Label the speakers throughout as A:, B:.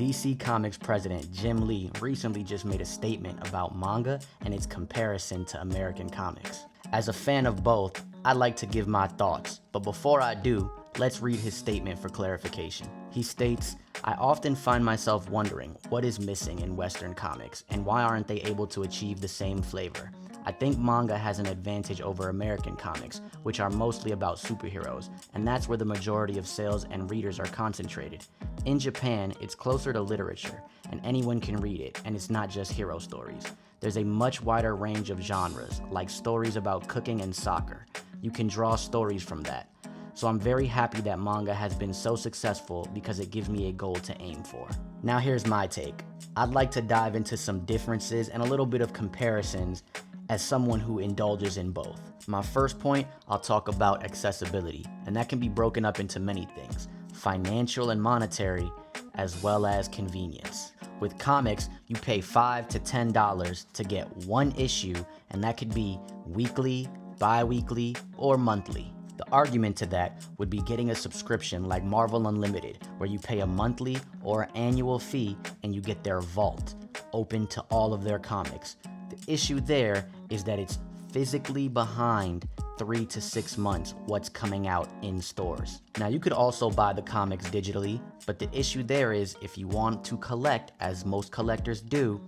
A: DC Comics President JimLee recently just made a statement about manga and its comparison to American comics. As a fan of both, I'd like to give my thoughts, but before I do, let's read his statement for clarification. He states, "I often find myself wondering what is missing in Western comics and why aren't they able to achieve the same flavor. I think manga has an advantage over American comics, which are mostly about superheroes, and that's where the majority of sales and readers are concentrated. In Japan, it's closer to literature, and anyone can read it, and it's not just hero stories. There's a much wider range of genres, like stories about cooking and soccer. You can draw stories from that. So I'm very happy that manga has been so successful because it gives me a goal to aim for." Now here's my take. I'd like to dive into some differences and a little bit of comparisons as someone who indulges in both. My first point, I'll talk about accessibility, and that can be broken up into many things, financial and monetary, as well as convenience. With comics, you pay $5 to $10 to get one issue, and that could be weekly, bi-weekly, or monthly. The argument to that would be getting a subscription like Marvel Unlimited, where you pay a monthly or annual fee and you get their vault, open to all of their comics. The issue there is that it's physically behind 3 to 6 months what's coming out in stores. Now you could also buy the comics digitally, but the issue there is if you want to collect, as most collectors do,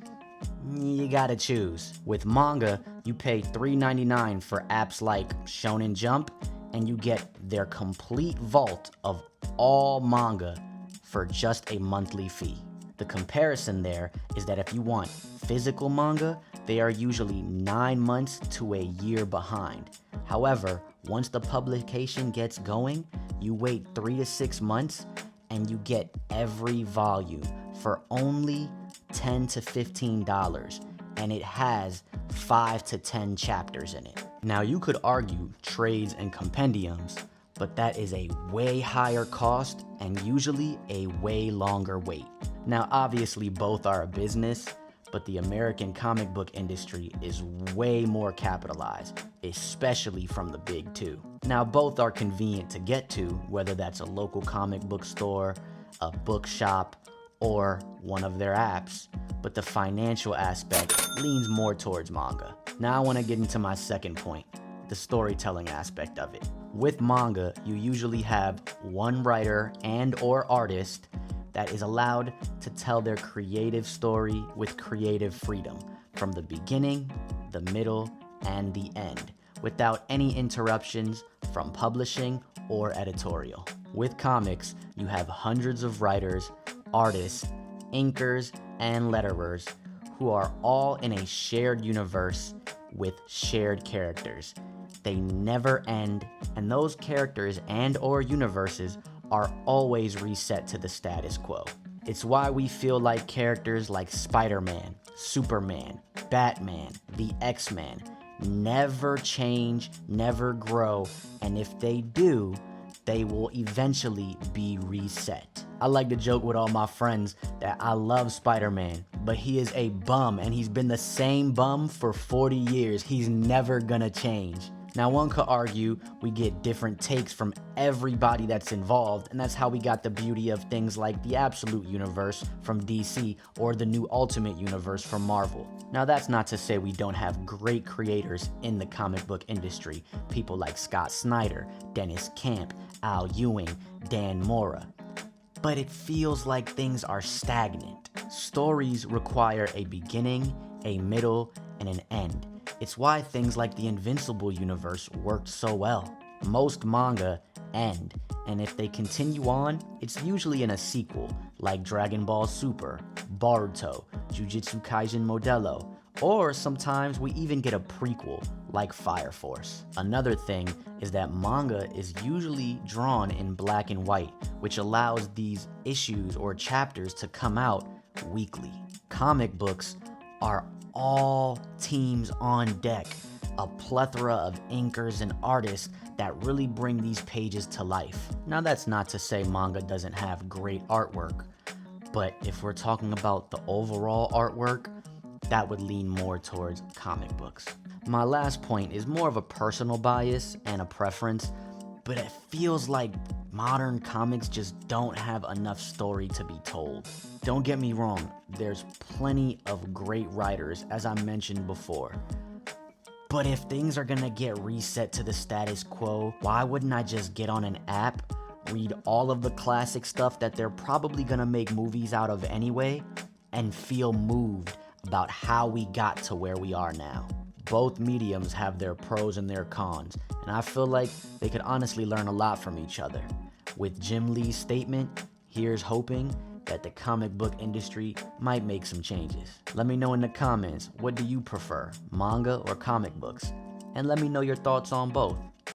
A: you gotta choose. With manga, you pay $3.99 for apps like Shonen Jump, and you get their complete vault of all manga for just a monthly fee. The comparison there is that if you want physical manga, they are usually 9 months to a year behind. However, once the publication gets going, you wait 3 to 6 months and you get every volume for only $10 to $15, and it has 5 to 10 chapters in it. Now you could argue trades and compendiums, but that is a way higher cost and usually a way longer wait. Now obviously both are a business, but the American comic book industry is way more capitalized, especially from the big two. Now both are convenient to get to, whether that's a local comic book store, a bookshop, or one of their apps, but the financial aspect leans more towards manga. Now I want to get into my second point, the storytelling aspect of it. With manga, you usually have one writer and or artist that is allowed to tell their creative story with creative freedom from the beginning, the middle, and the end, without any interruptions from publishing or editorial. With comics, you have hundreds of writers, artists, inkers, and letterers who are all in a shared universe with shared characters. They never end, and those characters and or universes are always reset to the status quo. It's why we feel like characters like Spider-Man, Superman, Batman, the X-Men never change, never grow, and if they do, they will eventually be reset. I like to joke with all my friends that I love Spider-Man, but he is a bum and he's been the same bum for 40 years. He's never gonna change. Now one could argue we get different takes from everybody that's involved, and that's how we got the beauty of things like the Absolute Universe from DC or the new Ultimate Universe from Marvel. Now that's not to say we don't have great creators in the comic book industry, people like Scott Snyder, Dennis Camp, Al Ewing, Dan Mora. But it feels like things are stagnant. Stories require a beginning, a middle, and an end. It's why things like the Invincible universe worked so well. Most manga end, and if they continue on, it's usually in a sequel, like Dragon Ball Super, Boruto, Jujutsu Kaisen Modelo, or sometimes we even get a prequel, like Fire Force. Another thing is that manga is usually drawn in black and white, which allows these issues or chapters to come out weekly. Comic books are all teams on deck, a plethora of inkers and artists that really bring these pages to life. Now that's not to say manga doesn't have great artwork, but if we're talking about the overall artwork, that would lean more towards comic books. My last point is more of a personal bias and a preference, but it feels like modern comics just don't have enough story to be told. Don't get me wrong, there's plenty of great writers, as I mentioned before. But if things are gonna get reset to the status quo, why wouldn't I just get on an app, read all of the classic stuff that they're probably gonna make movies out of anyway, and feel moved about how we got to where we are now? Both mediums have their pros and their cons, and I feel like they could honestly learn a lot from each other. With Jim Lee's statement, here's hoping that the comic book industry might make some changes. Let me know in the comments, what do you prefer, manga or comic books? And let me know your thoughts on both.